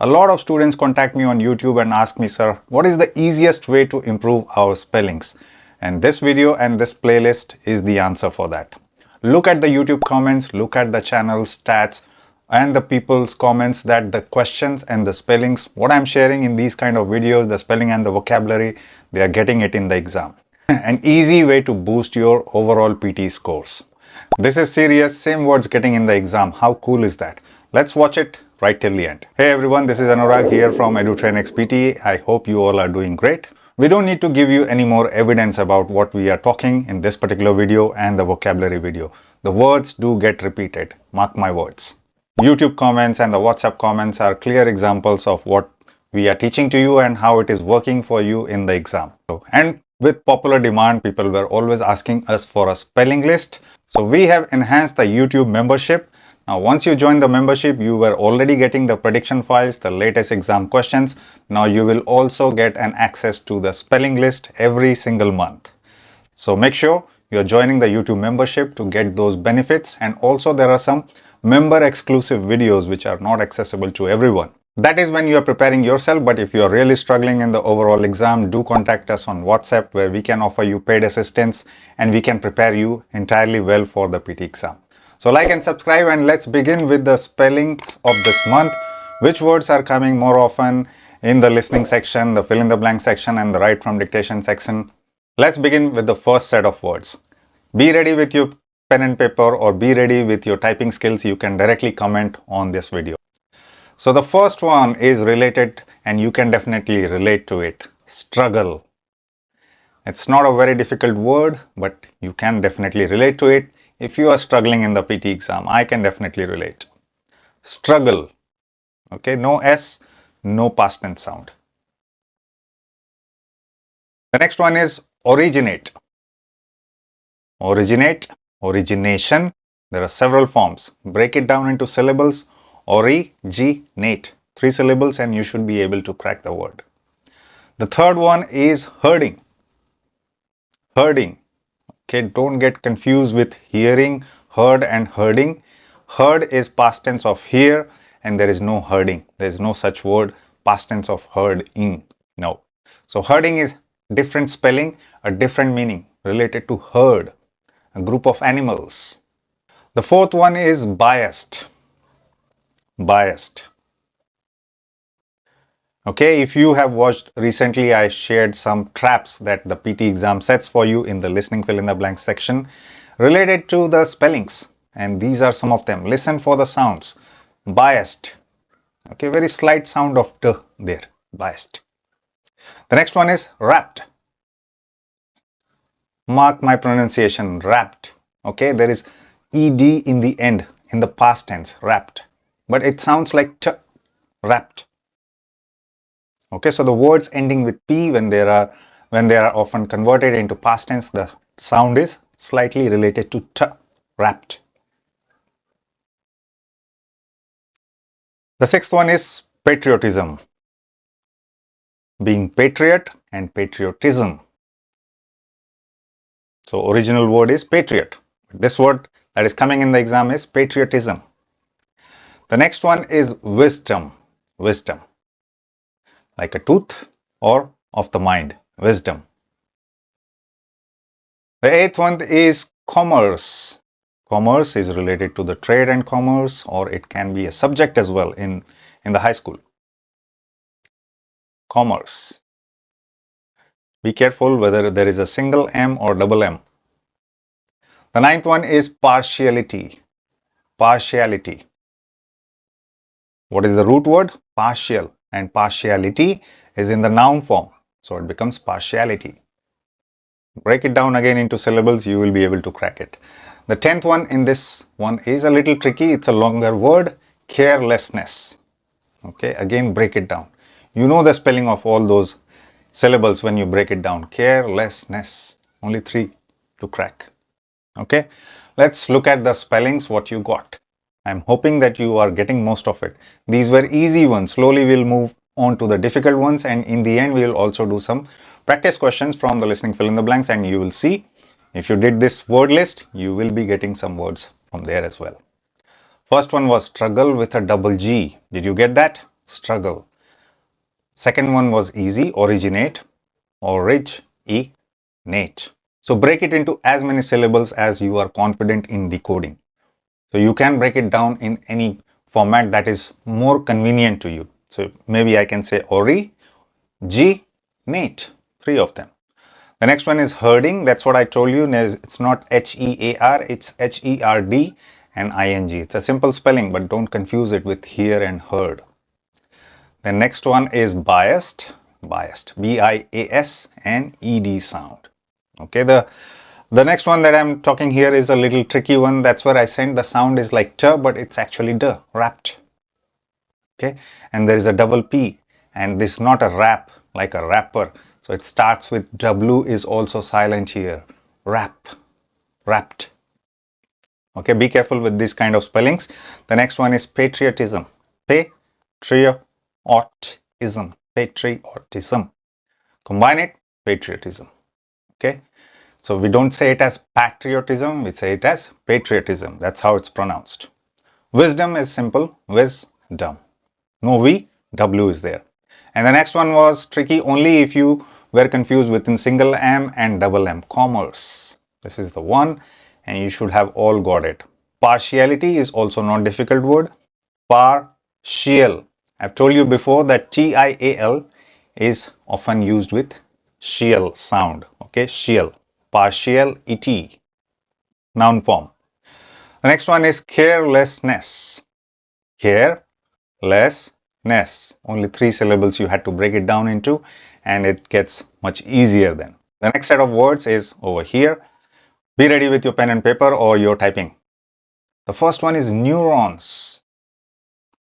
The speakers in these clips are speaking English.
A lot of students contact me on YouTube and ask me, sir, what is the easiest way to improve our spellings? And this video and this playlist is the answer for that. Look at the YouTube comments, look at the channel stats and the people's comments that the questions and the spellings, what I'm sharing in these kind of videos, the spelling and the vocabulary, they are getting it in the exam. An easy way to boost your overall PT scores. This is serious, same words getting in the exam. How cool is that? Let's watch it right till the end. Hey everyone, this is Anurag here from Edutrainex PTE. I hope you all are doing great. We don't need to give you any more evidence about what we are talking in this particular video and the vocabulary video. The words do get repeated, mark my words. YouTube comments and the WhatsApp comments are clear examples of what we are teaching to you and how it is working for you in the exam. And with popular demand, people were always asking us for a spelling list. So we have enhanced the YouTube membership. Now, once you join the membership, you were already getting the prediction files, the latest exam questions. Now you will also get an access to the spelling list every single month. So make sure you're joining the YouTube membership to get those benefits. And also there are some member exclusive videos which are not accessible to everyone. That is when you are preparing yourself, but if you are really struggling in the overall exam, do contact us on WhatsApp where we can offer you paid assistance and we can prepare you entirely well for the PT exam. So like and subscribe and let's begin with the spellings of this month. Which words are coming more often in the listening section, the fill in the blank section and the write from dictation section. Let's begin with the first set of words. Be ready with your pen and paper or be ready with your typing skills. You can directly comment on this video. So the first one is related and you can definitely relate to it. Struggle. It's not a very difficult word, but you can definitely relate to it. If you are struggling in the PT exam, I can definitely relate. Struggle. Okay, no S, no past tense sound. The next one is originate. Originate, origination. There are several forms. Break it down into syllables. Originate. 3 syllables and you should be able to crack the word. The third one is herding. Herding. Okay, don't get confused with hearing, heard and herding. Herd is past tense of hear and there is no herding. There is no such word past tense of herding. No. So herding is different spelling, a different meaning related to herd, a group of animals. The fourth one is biased. Biased. Okay, if you have watched recently, I shared some traps that the PT exam sets for you in the listening fill in the blank section related to the spellings. And these are some of them. Listen for the sounds. Biased. Okay, very slight sound of t there. Biased. The next one is wrapped. Mark my pronunciation. Wrapped. Okay, there is ed in the end in the past tense. Wrapped. But it sounds like t. Wrapped. Okay, so the words ending with P when they are often converted into past tense, the sound is slightly related to t, wrapped. The sixth one is patriotism. Being patriot and patriotism. So original word is patriot. This word that is coming in the exam is patriotism. The next one is wisdom. Wisdom. Like a tooth or of the mind, wisdom. The eighth one is commerce. Commerce is related to the trade and commerce, or it can be a subject as well in the high school. Commerce. Be careful whether there is a single M or double M. The ninth one is partiality. Partiality. What is the root word? Partial. And partiality is in the noun form. So it becomes partiality. Break it down again into syllables, you will be able to crack it. The 10th one in this one is a little tricky. It's a longer word. Carelessness. Okay, again break it down. You know the spelling of all those syllables when you break it down. Carelessness. Only 3 to crack. Okay, let's look at the spellings, what you got. I'm hoping that you are getting most of it. These were easy ones. Slowly we'll move on to the difficult ones and in the end we'll also do some practice questions from the listening fill in the blanks and you will see if you did this word list, you will be getting some words from there as well. First one was struggle with a double G. Did you get that? struggle. Second one was easy, originate, originate. So break it into as many syllables as you are confident in decoding. So you can break it down in any format that is more convenient to you. So maybe I can say ori, G, Nate, three of them. The next one is herding. That's what I told you. It's not H-E-A-R, it's H-E-R-D and I-N-G. It's a simple spelling, but don't confuse it with hear and heard. The next one is biased, B-I-A-S-N-E-D sound. Okay, the next one that I'm talking here is a little tricky one. That's where I sent the sound is like t, but it's actually d, wrapped. Okay, and there is a double P, and this is not a rap like a rapper. So it starts with W is also silent here. Rap, wrapped. Okay, be careful with this kind of spellings. The next one is patriotism. Patriotism. Patriotism. Combine it, patriotism. Okay, so we don't say it as patriotism, we say it as patriotism. That's how it's pronounced. Wisdom is simple, wisdom. No V, W is there. And the next one was tricky only if you were confused within single M and double M. Commerce. This is the one, and you should have all got it. Partiality is also not difficult word. Partial. I've told you before that T-I-A-L is often used with shial sound. Okay, shial. Partiality. Noun form. The next one is carelessness. Carelessness. Only 3 syllables you had to break it down into, and it gets much easier then. The next set of words is over here. Be ready with your pen and paper or your typing. The first one is neurons.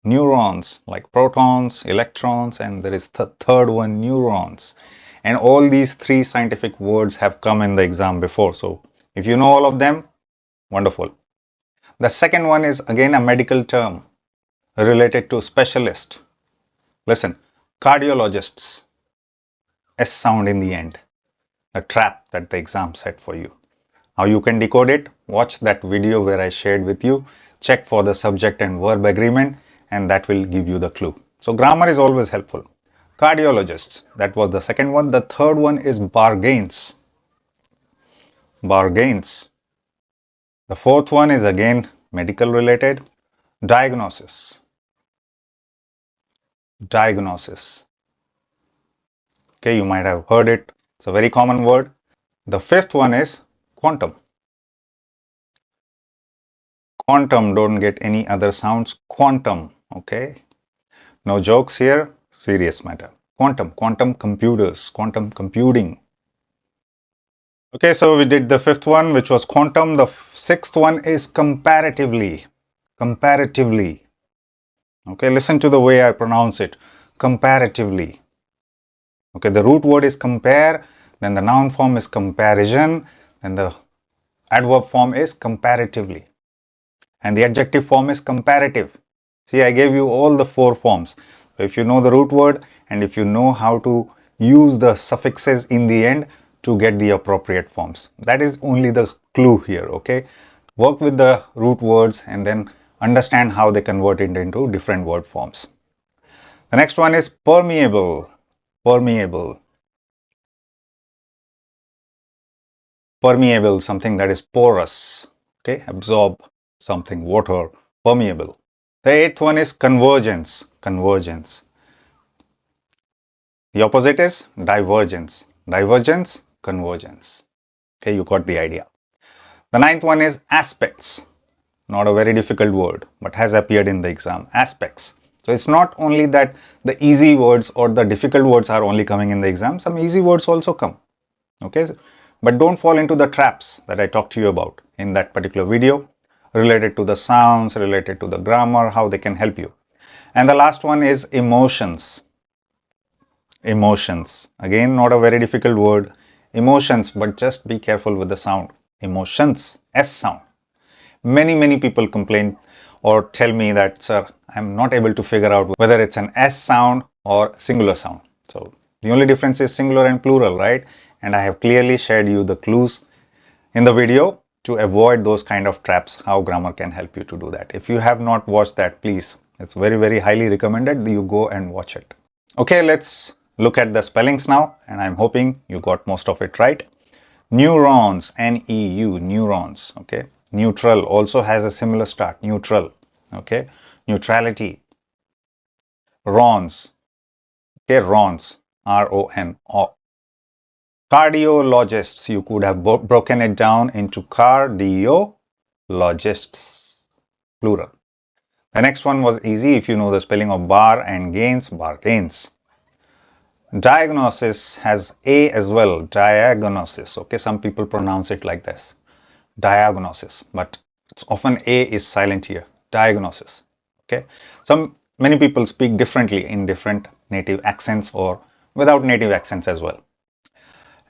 Neurons like protons, electrons, and there is the third one, neurons. And all these 3 scientific words have come in the exam before. So if you know all of them, wonderful. The second one is again a medical term related to specialist. Listen, cardiologists, S sound in the end, a trap that the exam set for you. How you can decode it? Watch that video where I shared with you. Check for the subject and verb agreement, and that will give you the clue. So grammar is always helpful. Cardiologists, that was the second one. The third one is bargains. Bargains. The fourth one is again medical related. Diagnosis. Diagnosis. Okay, you might have heard it. It's a very common word. The fifth one is quantum. Quantum, don't get any other sounds. Quantum. Okay. No jokes here. Serious matter. Quantum. Quantum computers. Quantum computing. Okay, so we did the fifth one, which was quantum. The sixth one is comparatively. Comparatively. Okay, listen to the way I pronounce it. Comparatively. Okay, the root word is compare, then the noun form is comparison, then the adverb form is comparatively, and the adjective form is comparative. See, I gave you all the 4 forms. So if you know the root word and if you know how to use the suffixes in the end to get the appropriate forms, that is only the clue here. Okay, work with the root words and then understand how they convert it into different word forms. The next one is permeable. Permeable. Permeable, something that is porous. Okay, absorb something, water, permeable. The 8th one is convergence. Convergence. The opposite is divergence. Divergence, convergence. Okay, you got the idea. The 9th one is aspects. Not a very difficult word, but has appeared in the exam. Aspects. So it's not only that the easy words or the difficult words are only coming in the exam. Some easy words also come. Okay, but don't fall into the traps that I talked to you about in that particular video, related to the sounds, related to the grammar, how they can help you. And the last one is emotions. Emotions. Again, not a very difficult word. Emotions, but just be careful with the sound. Emotions, S sound. Many people complain or tell me that, sir, I'm not able to figure out whether it's an S sound or singular sound. So the only difference is singular and plural, right? And I have clearly shared you the clues in the video to avoid those kind of traps, how grammar can help you to do that. If you have not watched that, please It's very, very highly recommended that you go and watch it. Okay, let's look at the spellings now, and I'm hoping you got most of it right. Neurons, N-E-U, neurons, okay. Neutral also has a similar start, neutral, okay. Neutrality. Rons, okay, rons, R-O-N. Cardiologists, you could have broken it down into cardiologists, plural. The next one was easy if you know the spelling of bar and gains, bargains. Diagnosis has A as well, diagnosis, okay, some people pronounce it like this, diagnosis, but it's often A is silent here, diagnosis, okay. Many people speak differently in different native accents or without native accents as well.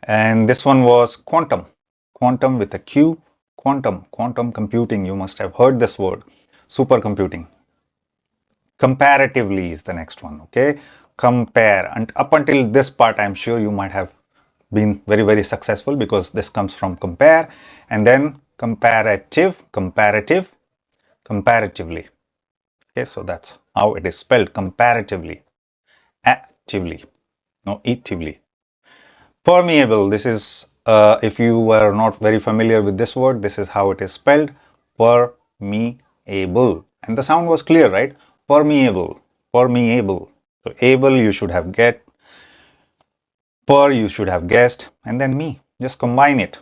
And this one was quantum, quantum with a Q, quantum computing, you must have heard this word, supercomputing. Comparatively is the next one, okay. Compare, and up until this part I'm sure you might have been very, very successful because this comes from compare, and then comparative, comparatively, okay. So that's how it is spelled, comparatively, actively, no, actively. Permeable, this is if you were not very familiar with this word, this is how it is spelled, permeable, and the sound was clear, right? Permeable, permeable. So able you should have get, per you should have guessed, and then me, just combine it.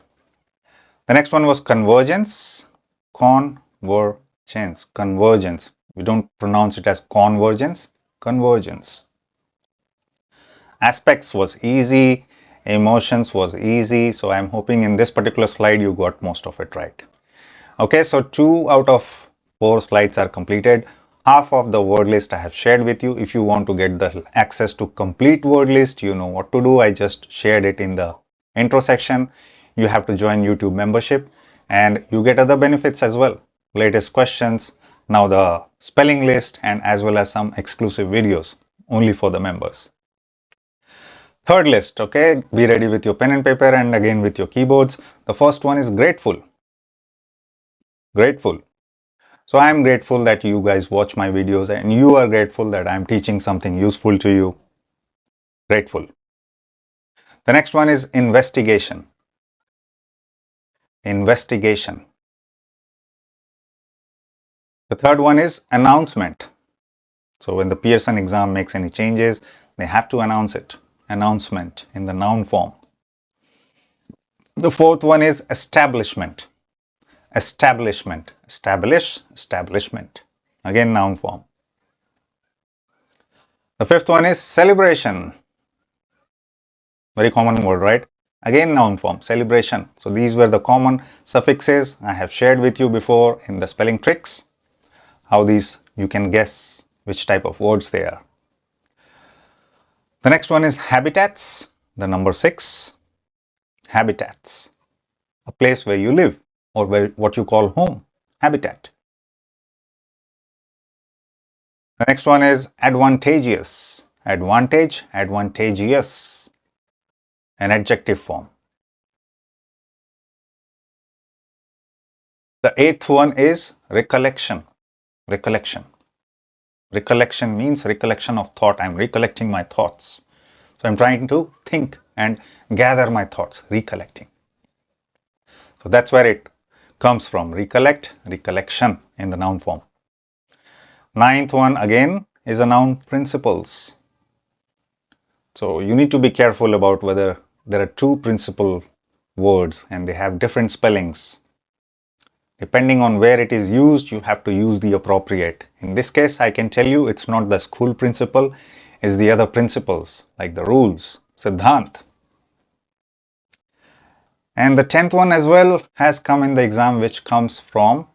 The next one was convergence, convergence, convergence. We don't pronounce it as convergence, convergence. Aspects was easy, emotions was easy, so I'm hoping in this particular slide you got most of it right. Okay, so 2 out of 4 slides are completed. Half of the word list I have shared with you. If you want to get the access to complete word list, you know what to do. I just shared it in the intro section. You have to join YouTube membership and you get other benefits as well. Latest questions, now the spelling list, and as well as some exclusive videos only for the members. Third list, okay, be ready with your pen and paper and again with your keyboards. The first one is grateful. Grateful. So I am grateful that you guys watch my videos and you are grateful that I am teaching something useful to you. Grateful. The next one is investigation. Investigation. The third one is announcement. So when the Pearson exam makes any changes, they have to announce it. Announcement in the noun form. The fourth one is establishment. Establishment. Establish, establishment. Again, noun form. The fifth one is celebration. Very common word, right? Again, noun form, celebration. So these were the common suffixes I have shared with you before in the spelling tricks. How these, you can guess which type of words they are. The next one is habitats, the number 6. Habitats. A place where you live or where what you call home. Habitat. The next one is advantageous. Advantage, advantageous. An adjective form. The 8th one is recollection. Recollection. Recollection means recollection of thought. I'm recollecting my thoughts. So I'm trying to think and gather my thoughts, recollecting. So that's where it comes from. Recollect, recollection in the noun form. 9th one again is a noun, principles. So you need to be careful about whether there are 2 principal words and they have different spellings. Depending on where it is used, you have to use the appropriate. In this case, I can tell you it's not the school principle, it's the other principles like the rules, Siddhant. And the 10th one as well has come in the exam, which comes from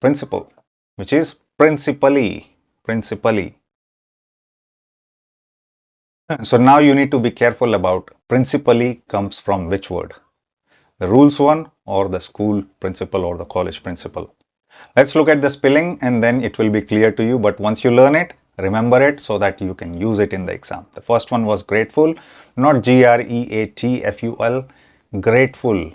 principle, which is principally, principally. So now you need to be careful about principally comes from which word, the rules one or the school principal or the college principal. Let's look at the spelling and then it will be clear to you. But once you learn it, remember it so that you can use it in the exam. The first one was grateful, not G-R-E-A-T-F-U-L, grateful.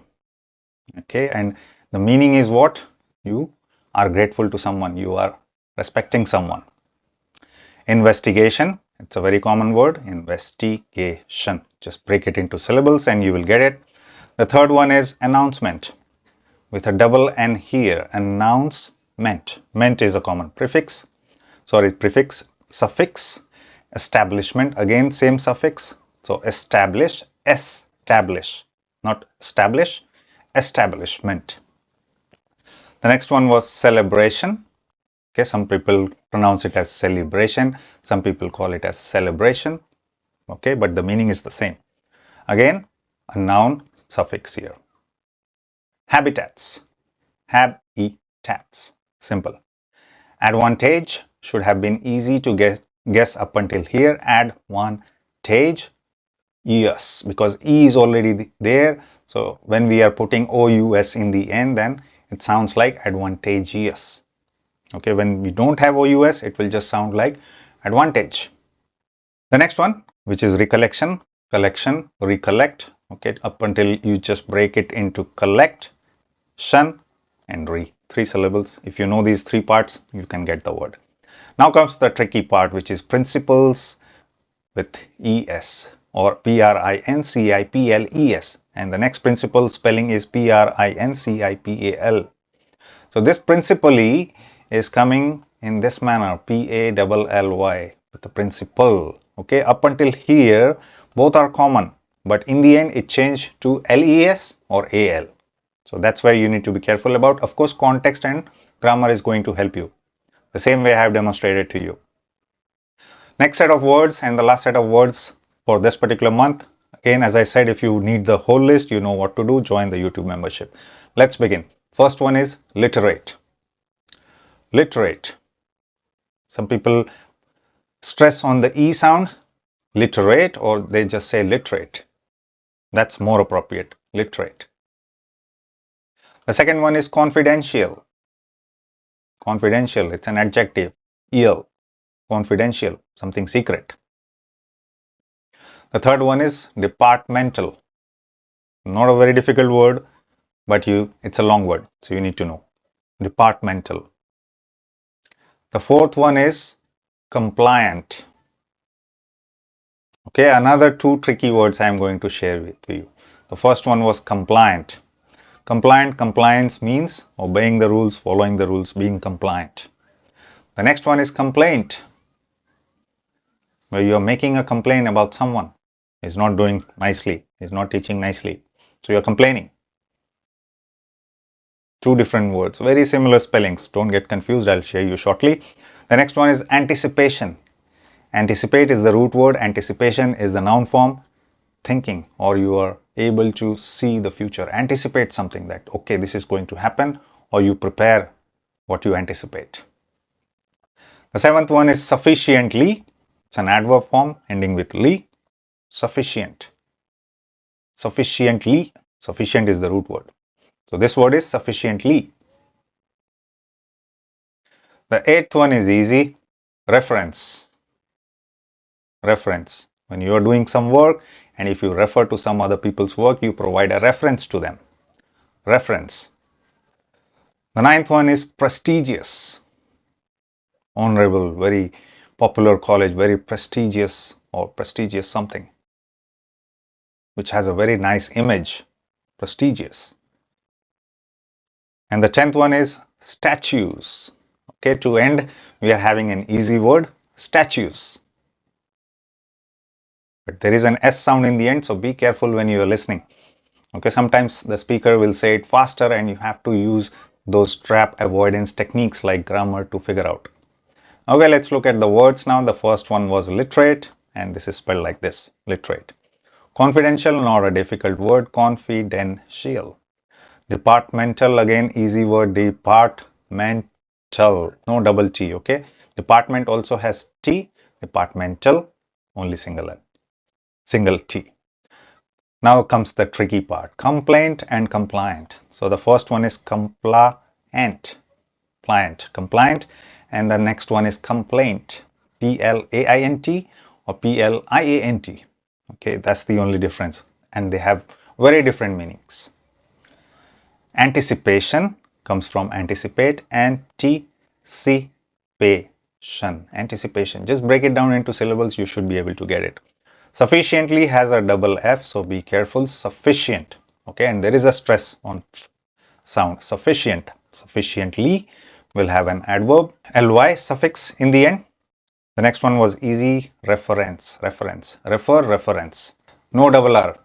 Okay, and the meaning is what? You are grateful to someone, you are respecting someone. Investigation, it's a very common word, investigation. Just break it into syllables and you will get it. The third one is announcement, with a double N here, announcement. Ment is a common prefix, suffix. Establishment, again same suffix. So establish, not establish, establishment. The next one was celebration. Okay, some people pronounce it as celebration, some people call it as celebration. Okay, but the meaning is the same. Again, a noun suffix here. Habitats, habitats, simple. Advantage should have been easy to guess up until here. Advantage, yes, because E is already there. So when we are putting OUS in the end, then it sounds like advantageous. Okay, when we don't have OUS, it will just sound like advantage. The next one, which is recollection, collection, recollect. Okay, up until you just break it into collect, shun, and re. 3 syllables. If you know these 3 parts, you can get the word. Now comes the tricky part, which is principles with ES, or PRINCIPLES. And the next principle spelling is PRINCIPAL. So this principally is coming in this manner, PALLY, with the principle. Okay, up until here, both are common, but in the end, it changed to LES or AL. So that's where you need to be careful about. Of course, context and grammar is going to help you, the same way I have demonstrated to you. Next set of words and the last set of words for this particular month. Again, as I said, if you need the whole list, you know what to do. Join the YouTube membership. Let's begin. First one is literate. Literate. Some people stress on the E sound, literate, or they just say literate. That's more appropriate, literate. The second one is confidential. Confidential, it's an adjective. EL, confidential, something secret. The third one is departmental. Not a very difficult word, but it's a long word, so you need to know. Departmental. The fourth one is compliant. Okay, another 2 tricky words I am going to share with you. The first one was compliant. Compliance means obeying the rules, following the rules, being compliant. The next one is complaint, where you are making a complaint about someone. He's not doing nicely, he's not teaching nicely. So you're complaining. 2 different words, very similar spellings. Don't get confused, I'll share you shortly. The next one is anticipation. Anticipate is the root word, anticipation is the noun form. Thinking, or you are able to see the future. Anticipate something that, okay, this is going to happen, or you prepare what you anticipate. The 7th one is sufficiently. It's an adverb form ending with ly. Sufficient. Sufficiently. Sufficient is the root word. So this word is sufficiently. The 8th one is easy. Reference. Reference. When you are doing some work and if you refer to some other people's work, you provide a reference to them. Reference. The 9th one is prestigious. Honorable, very popular college, very prestigious, or prestigious something, which has a very nice image. Prestigious. And the 10th one is statues. Okay, to end, we are having an easy word, statues. But there is an S sound in the end, so be careful when you are listening. Okay, sometimes the speaker will say it faster and you have to use those trap avoidance techniques like grammar to figure out. Okay, let's look at the words now. The first one was literate, and this is spelled like this, literate. Confidential, not a difficult word, confidential. Departmental, again, easy word, departmental, no double T, okay? Department also has T, departmental, only single T. Now comes the tricky part, complaint and compliant. So the first one is compliant, compliant, and the next one is complaint, P-L-A-I-N-T or P-L-I-A-N-T. Okay, that's the only difference, and they have very different meanings. Anticipation comes from anticipate, anticipate, Anticipation. Just break it down into syllables, you should be able to get it. Sufficiently has a double F, so be careful. Sufficient. Okay, and there is a stress on sound. Sufficient. Sufficiently will have an adverb. ly suffix in the end. The next one was easy. Reference. Reference. No double R.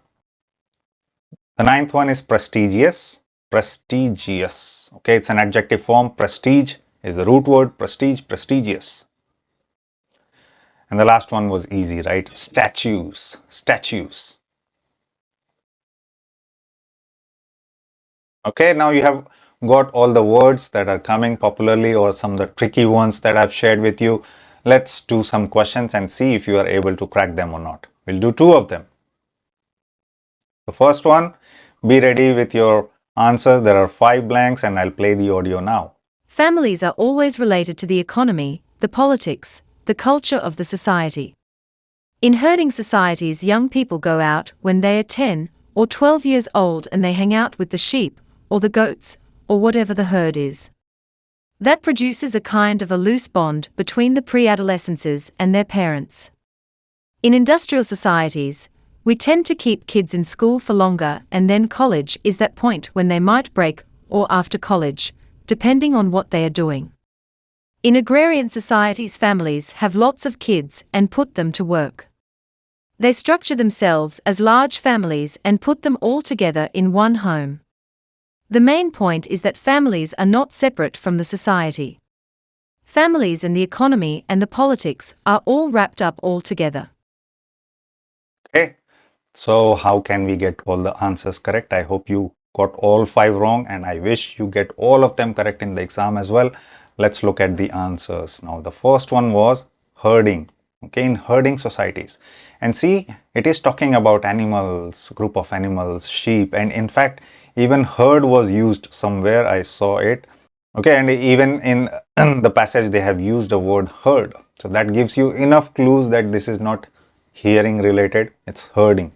The ninth one is prestigious. Okay, it's an adjective form. Prestige is the root word. Prestigious. And the last one was easy, right? Statues. Okay, now you have got all the words that are coming popularly or some of the tricky ones that I've shared with you. Let's do some questions and see if you are able to crack them or not. We'll do 2 of them. The first one, be ready with your answers. There are 5 blanks and I'll play the audio now. Families are always related to the economy, the politics, the culture of the society. In herding societies, young people go out when they are 10 or 12 years old and they hang out with the sheep or the goats or whatever the herd is. That produces a kind of a loose bond between the pre-adolescences and their parents. In industrial societies, we tend to keep kids in school for longer, and then college is that point when they might break, or after college, depending on what they are doing. In agrarian societies, families have lots of kids and put them to work. They structure themselves as large families and put them all together in one home. The main point is that families are not separate from the society. Families and the economy and the politics are all wrapped up all together. Okay, so how can we get all the answers correct? I hope you got all 5 wrong and I wish you get all of them correct in the exam as well. Let's look at the answers. Now the first one was herding. Okay, in herding societies, and see, it is talking about animals, group of animals, sheep, and in fact even herd was used somewhere. I saw it. Okay, and even in the passage they have used the word herd, so that gives you enough clues that this is not hearing related, it's herding.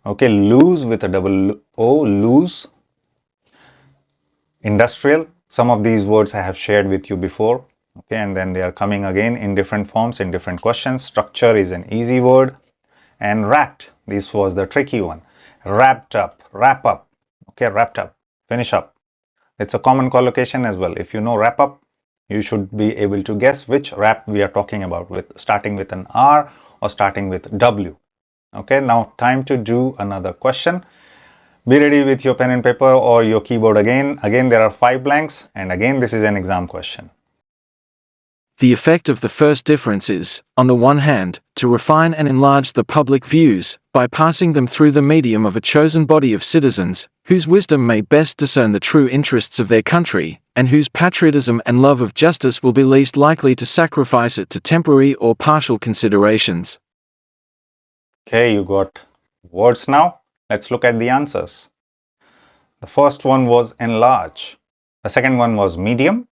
Okay, lose with a double O, lose. Industrial, some of these words I have shared with you before. Okay, and then they are coming again in different forms, in different questions. Structure is an easy word. And wrapped, this was the tricky one. Wrapped up, wrap up. Okay, wrapped up, finish up. It's a common collocation as well. If you know wrap up, you should be able to guess which wrap we are talking about, with starting with an R or starting with W. Okay, now time to do another question. Be ready with your pen and paper or your keyboard again. Again, there are 5 blanks, and again, this is an exam question. The effect of the first difference is, on the one hand, to refine and enlarge the public views, by passing them through the medium of a chosen body of citizens, whose wisdom may best discern the true interests of their country, and whose patriotism and love of justice will be least likely to sacrifice it to temporary or partial considerations. Okay, you got words now. Let's look at the answers. The first one was enlarge. The second one was medium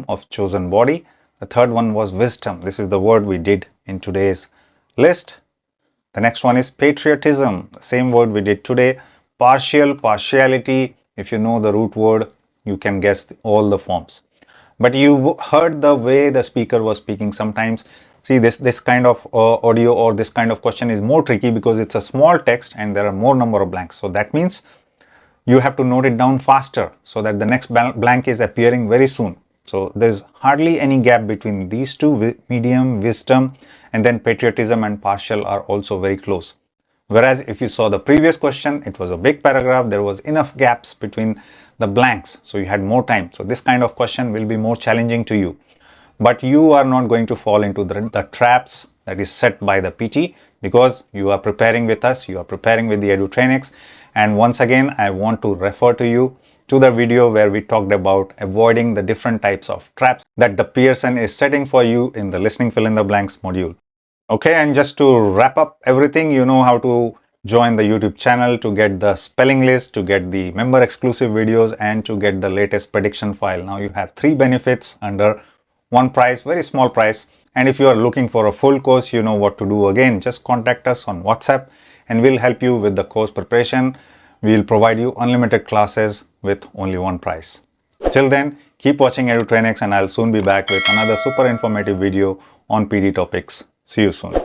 of chosen body. The third one was wisdom. This is the word we did in today's list. The next one is patriotism. The same word we did today. Partiality. If you know the root word, you can guess all the forms. But you heard the way the speaker was speaking. Sometimes, see, this kind of audio or this kind of question is more tricky because it's a small text and there are more number of blanks. So that means you have to note it down faster so that the next blank is appearing very soon. So there's hardly any gap between these two, medium, wisdom, and then patriotism and partial are also very close. Whereas if you saw the previous question, it was a big paragraph, there was enough gaps between the blanks, so you had more time. So this kind of question will be more challenging to you. But you are not going to fall into the traps that is set by the PT, because you are preparing with us, you are preparing with the Edutrainex. And once again, I want to refer to you to the video where we talked about avoiding the different types of traps that the Pearson is setting for you in the listening fill in the blanks module. Okay, and just to wrap up everything, you know how to join the YouTube channel to get the spelling list, to get the member exclusive videos, and to get the latest prediction file. Now you have 3 benefits under one price, very small price. And if you are looking for a full course, you know what to do. Again, just contact us on WhatsApp and we'll help you with the course preparation. We'll provide you unlimited classes with only one price. Till then, keep watching Edutrainex and I'll soon be back with another super informative video on PD topics. See you soon.